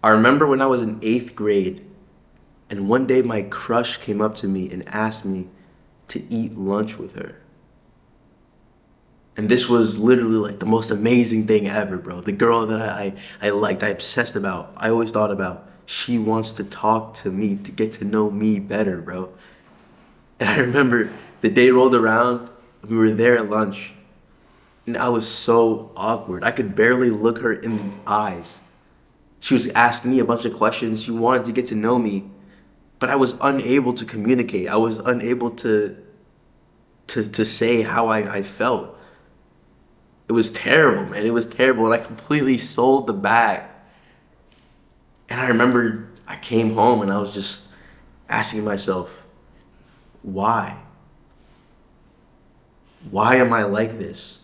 I remember when I was in 8th grade, and one day my crush came up to me and asked me to eat lunch with her. And this was literally like the most amazing thing ever, bro. The girl that I liked, I obsessed about, I always thought about, she wants to talk to me, to get to know me better, bro. And I remember the day rolled around, we were there at lunch, and I was so awkward. I could barely look her in the eyes. She was asking me a bunch of questions. She wanted to get to know me, but I was unable to communicate. I was unable to say how I felt. It was terrible, man. It was terrible. And I completely sold the bag. And I remember I came home and I was just asking myself, why? Why am I like this?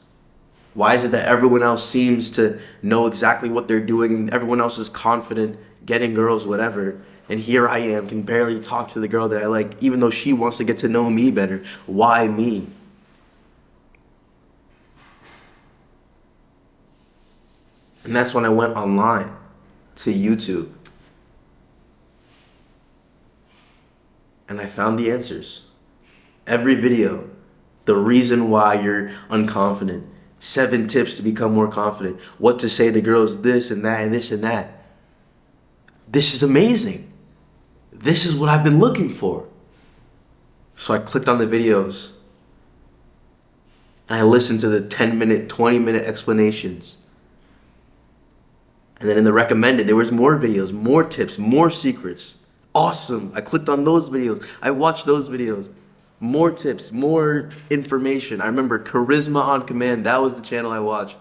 Why is it that everyone else seems to know exactly what they're doing? Everyone else is confident, getting girls, whatever. And here I am, can barely talk to the girl that I like, even though she wants to get to know me better. Why me? And that's when I went online to YouTube. And I found the answers. Every video, the reason why you're unconfident, 7 tips to become more confident, what to say to girls, this and that and this and that. This is amazing. This is what I've been looking for. So I clicked on the videos and I listened to the 10-minute, 20-minute explanations. And then in the recommended, there was more videos, more tips, more secrets. Awesome. I clicked on those videos. I watched those videos. More tips, more information. I remember Charisma on Command. That was the channel I watched.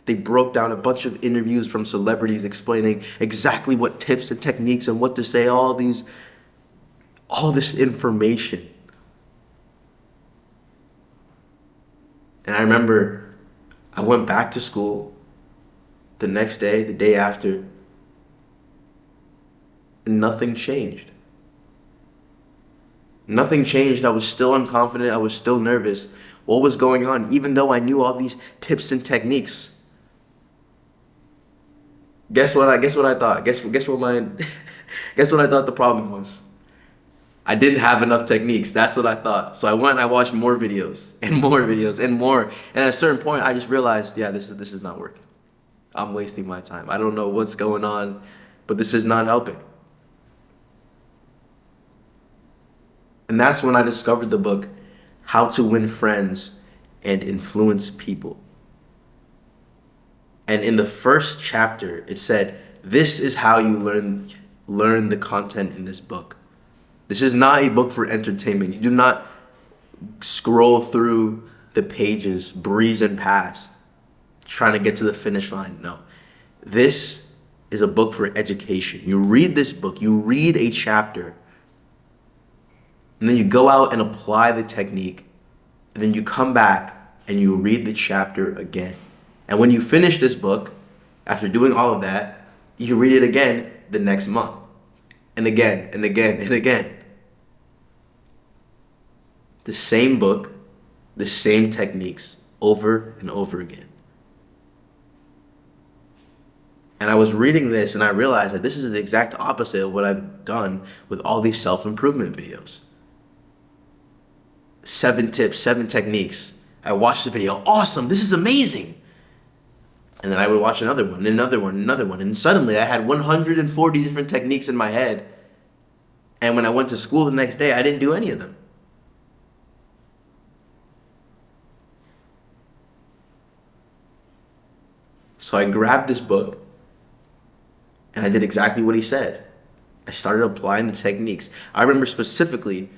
They broke down a bunch of interviews from celebrities explaining exactly what tips and techniques and what to say, all this information. And I remember I went back to school the next day, the day after, and nothing changed. Nothing changed. I was still unconfident. I was still nervous. What was going on? Even though I knew all these tips and techniques. Guess what I thought? Guess what my guess what I thought the problem was? I didn't have enough techniques. That's what I thought. So I went and I watched more videos and more videos and more. And at a certain point I just realized, yeah, this is not working. I'm wasting my time. I don't know what's going on, but this is not helping. And that's when I discovered the book, How to Win Friends and Influence People. And in the first chapter, it said, this is how you learn the content in this book. This is not a book for entertainment. You do not scroll through the pages, breezing past, trying to get to the finish line. No. This is a book for education. You read this book, you read a chapter, and then you go out and apply the technique. And then you come back and you read the chapter again. And when you finish this book, after doing all of that, you read it again the next month. And again, and again, and again. The same book, the same techniques, over and over again. And I was reading this and I realized that this is the exact opposite of what I've done with all these self-improvement videos. 7 tips, 7 techniques. I watched the video. Awesome, this is amazing. And then I would watch another one, another one, another one. And suddenly I had 140 different techniques in my head. And when I went to school the next day, I didn't do any of them. So I grabbed this book and I did exactly what he said. I started applying the techniques. I remember specifically,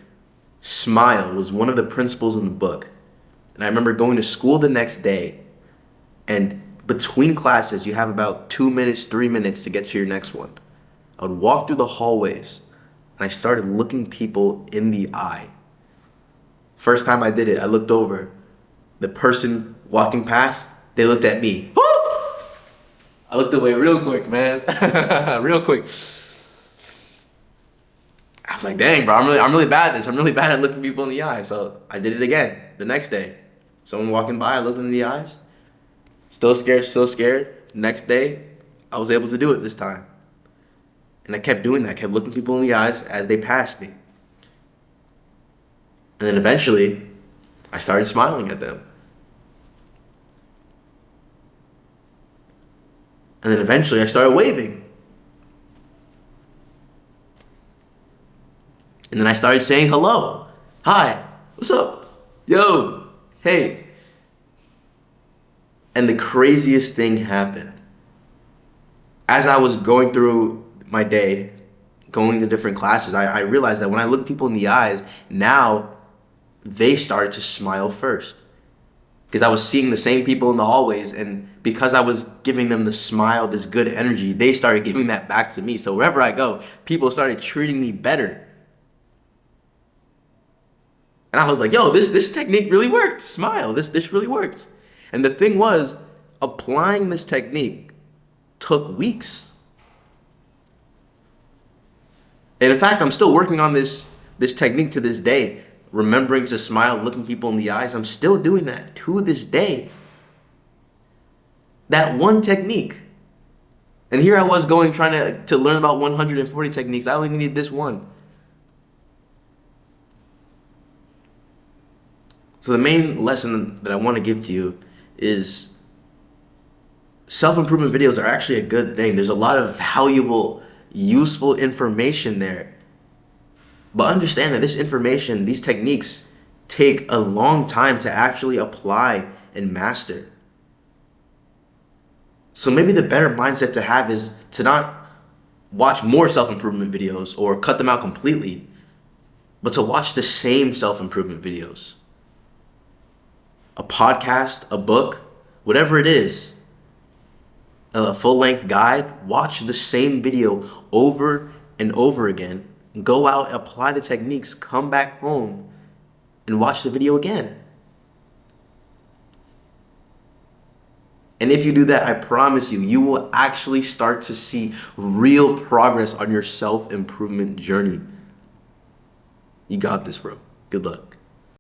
smile was one of the principles in the book. And I remember going to school the next day, and between classes, you have about 2 minutes, 3 minutes to get to your next one. I would walk through the hallways, and I started looking people in the eye. First time I did it, I looked over. The person walking past, they looked at me. I looked away real quick, man. Real quick. I was like, dang, bro, I'm really bad at this. I'm really bad at looking people in the eye. So I did it again the next day. Someone walking by, I looked in the eyes. Still scared, still scared. Next day, I was able to do it this time. And I kept doing that. I kept looking people in the eyes as they passed me. And then eventually, I started smiling at them. And then eventually, I started waving. And then I started saying hello. Hi, what's up? Yo, hey. And the craziest thing happened. As I was going through my day, going to different classes, I realized that when I look people in the eyes, now they started to smile first. Because I was seeing the same people in the hallways, and because I was giving them the smile, this good energy, they started giving that back to me. So wherever I go, people started treating me better. And I was like, yo, this technique really worked. Smile, this really worked. And the thing was, applying this technique took weeks. And in fact, I'm still working on this technique to this day. Remembering to smile, looking people in the eyes. I'm still doing that to this day. That one technique. And here I was trying to learn about 140 techniques. I only needed this one. So the main lesson that I want to give to you is self-improvement videos are actually a good thing. There's a lot of valuable, useful information there. But understand that this information, these techniques, take a long time to actually apply and master. So maybe the better mindset to have is to not watch more self-improvement videos or cut them out completely, but to watch the same self-improvement videos. A podcast, a book, whatever it is, a full-length guide, watch the same video over and over again. Go out, apply the techniques, come back home, and watch the video again. And if you do that, I promise you, you will actually start to see real progress on your self-improvement journey. You got this, bro. Good luck.